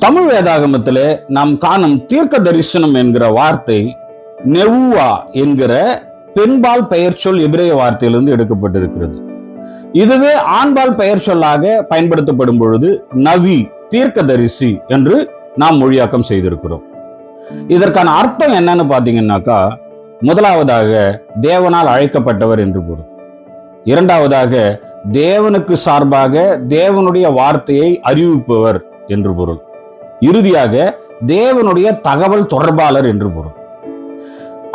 தமிழ் வேதாகமத்திலே நாம் காணும் தீர்க்க தரிசனம் என்கிற வார்த்தை நெவுவா என்கிற பெண்பால் பெயர் சொல் எபிரேய வார்த்தையிலிருந்து எடுக்கப்பட்டிருக்கிறது. இதுவே ஆண்பால் பெயர் சொல்லாக பயன்படுத்தப்படும் பொழுது நவி தீர்க்கதரிசி என்று நாம் மொழியாக்கம் செய்திருக்கிறோம். இதற்கான அர்த்தம் என்னன்னு பாத்தீங்கன்னாக்கா, முதலாவதாக தேவனால் அழைக்கப்பட்டவர் என்று பொருள். இரண்டாவதாக தேவனுக்கு சார்பாக தேவனுடைய வார்த்தையை அறிவிப்பவர் என்று பொருள். இறுதியாக தேவனுடைய தகவல் தொடர்பாளர் என்று பொருள்.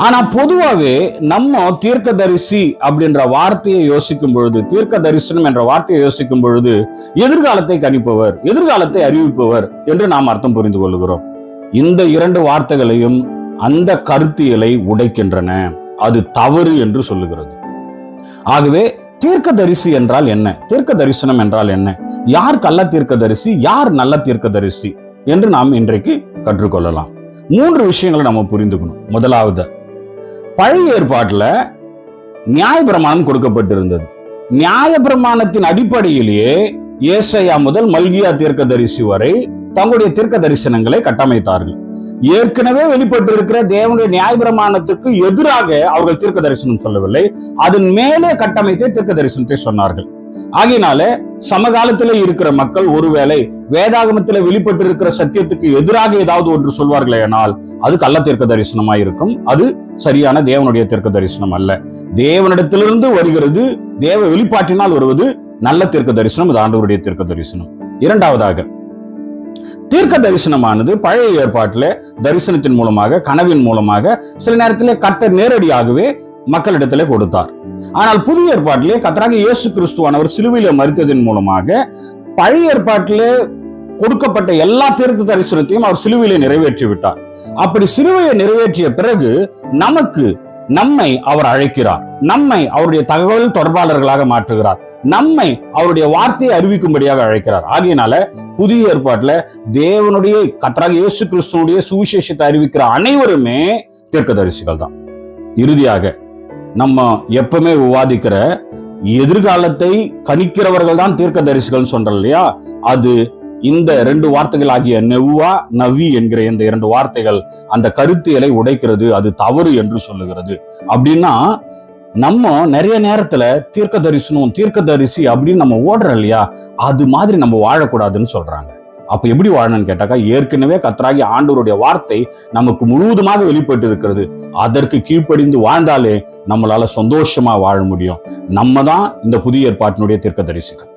ஆனா பொதுவாகவே நம்ம தீர்க்கதரிசி அப்படின்ற வார்த்தையை யோசிக்கும் பொழுது, தீர்க்க தரிசனம் என்ற வார்த்தையை யோசிக்கும் பொழுது எதிர்காலத்தை கணிப்பவர், எதிர்காலத்தை அறிவிப்பவர் என்று நாம் அர்த்தம் புரிந்து கொள்கிறோம். இந்த இரண்டு வார்த்தைகளையும் அந்த கருத்தியலை உடைக்கின்றன. அது தவறு என்று சொல்லுகிறது. ஆகவே தீர்க்கதரிசி என்றால் என்ன, தீர்க்க தரிசனம் என்றால் என்ன, யார் கள்ள தீர்க்கதரிசி, யார் நல்ல தீர்க்கதரிசி என்று நாம் இன்றைக்கு கற்றுக்கொள்ளலாம். 3 விஷயங்களை நம்ம புரிந்துக்கணும். முதலாவது, பழைய ஏற்பாட்டுல நியாயப்பிரமாணம் கொடுக்கப்பட்டிருந்தது. நியாயப்பிரமாணத்தின் அடிப்படையிலேயே ஏசாயா முதல் மல்கியா தீர்க்கதரிசி வரை தங்களுடைய தீர்க்க தரிசனங்களை கட்டமைத்தார்கள். ஏற்கனவே வெளிப்பட்டிருக்கிற தேவனுடைய நியாயப்பிரமாணத்துக்கு எதிராக அவர்கள் தீர்க்க தரிசனம் சொல்லவில்லை, அதன் மேலே கட்டமைத்தே தீர்க்க தரிசனத்தை சொன்னார்கள். ஆகையினால சமகாலத்திலே இருக்கிற மக்கள் ஒருவேளை வேதாகமத்தில் வெளிப்பட்டிருக்கிற சத்தியத்துக்கு எதிராக ஏதாவது ஒன்று சொல்வார்களே ஆனால் அது கள்ள தீர்க்க தரிசனமாய் இருக்கும். அது சரியான தேவனுடைய தீர்க்க தரிசனம் அல்ல. தேவனிடத்திலிருந்து வருகிறது, தேவ வெளிப்பாட்டினால் வருவது நல்ல தீர்க்க தரிசனம், அது ஆண்டவருடைய தீர்க்க தரிசனம். இரண்டாவதாக, தீர்க்க தரிசனமானது பழைய ஏற்பாட்டில தரிசனத்தின் மூலமாக, கனவின் மூலமாக, சில நேரத்திலே கர்த்தர் நேரடியாகவே மக்களிடத்திலே கொடுத்தார். ஆனால் புதிய ஏற்பாட்டிலே கர்த்தராகிய இயேசு கிறிஸ்துவானவர் சிலுவையிலே மரித்ததின் மூலமாக பழைய ஏற்பாட்டிலே கொடுக்கப்பட்ட எல்லா தீர்க்க தரிசனத்தையும் அவர் சிலுவையிலே நிறைவேற்றி விட்டார். அப்படி சிலுவையை நிறைவேற்றிய பிறகு நம்மை அவர் அழைக்கிறார், நம்மை அவருடைய தகவல் தொடர்பாளர்களாக மாற்றுகிறார், நம்மை அவருடைய வார்த்தையை அறிவிக்கும்படியாக அழைக்கிறார். ஆகையினால புதிய ஏற்பாட்டுல தேவனுடைய கர்த்தராகிய இயேசு கிறிஸ்துவுடைய சுவிசேஷத்தை அறிவிக்கிற அனைவருமே தீர்க்கதரிசிகள் தான். இறுதியாக நம்ம எப்பவுமே விவாதிக்கிற எதிர்காலத்தை கணிக்கிறவர்கள் தான் தீர்க்கதரிசிகள் சொல்றோம் இல்லையா, அது இந்த 2 வார்த்தைகள் ஆகிய நெவுவா, நவி என்கிற இந்த 2 வார்த்தைகள் அந்த கருத்தியலை உடைக்கிறது, அது தவறு என்று சொல்லுகிறது. அப்படின்னா நம்ம நிறைய நேரத்துல தீர்க்க தரிசனம், தீர்க்கதரிசி அப்படின்னு நம்ம ஓடுறோம் இல்லையா, அது மாதிரி நம்ம வாழக்கூடாதுன்னு சொல்றாங்க. அப்ப எப்படி வாழணும்னு கேட்டாக்கா, ஏற்கனவே கர்த்தராகிய ஆண்டவருடைய வார்த்தை நமக்கு முழுவதுமாக வெளிப்பட்டு இருக்கிறது. அதற்கு கீழ்ப்படிந்து வாழ்ந்தாலே நம்மளால சந்தோஷமா வாழ முடியும். நம்ம தான் இந்த புதிய ஏற்பாட்டினுடைய தீர்க்கதரிசிகள்.